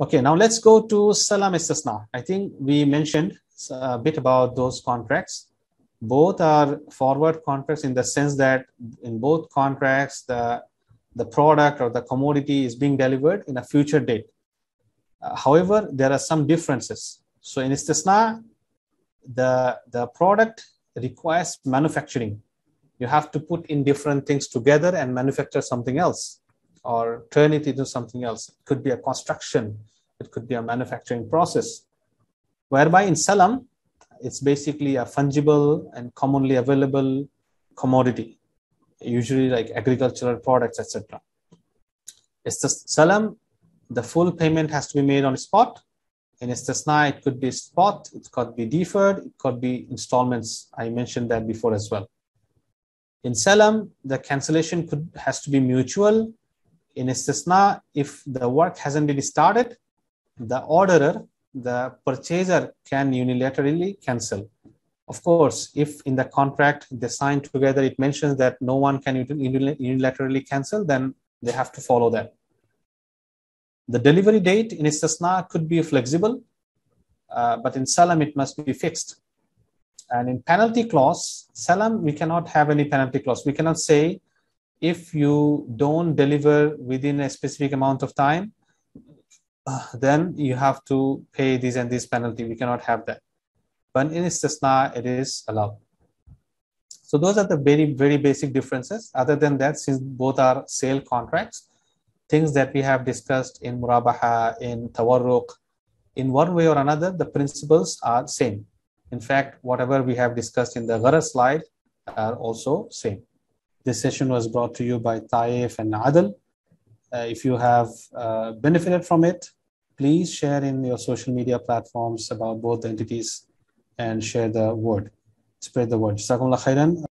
Okay, now let's go to Salam Istisna. I think we mentioned a bit about those contracts. Both are forward contracts in the sense that in both contracts, the product or the commodity is being delivered in a future date. However, there are some differences. So in Istisna, the product requires manufacturing. You have to put in different things together and manufacture something else or turn it into something else. It could be a construction, it could be a manufacturing process. Whereby in Salam, it's basically a fungible and commonly available commodity, usually like agricultural products, etc. Salam, the full payment has to be made on spot. In Istisna, it could be spot, it could be deferred, it could be installments. I mentioned that before as well. In Salam, the cancellation has to be mutual. In Istisna, if the work hasn't been started, the orderer, the purchaser can unilaterally cancel. Of course, if in the contract they sign together, it mentions that no one can unilaterally cancel, then they have to follow that. The delivery date in Istisna could be flexible, but in Salam, it must be fixed. And in penalty clause, Salam, we cannot have any penalty clause. We cannot say, if you don't deliver within a specific amount of time, then you have to pay this and this penalty. We cannot have that. But in Istisna, it is allowed. So those are the very, very basic differences. Other than that, since both are sale contracts, things that we have discussed in Murabaha, in Tawarruq, in one way or another, the principles are same. In fact, whatever we have discussed in the Gharaz slide are also same. This session was brought to you by TAIF and Adl. If you have benefited from it, please share in your social media platforms about both the entities and share the word, spread the word. Jazakumullah khairan.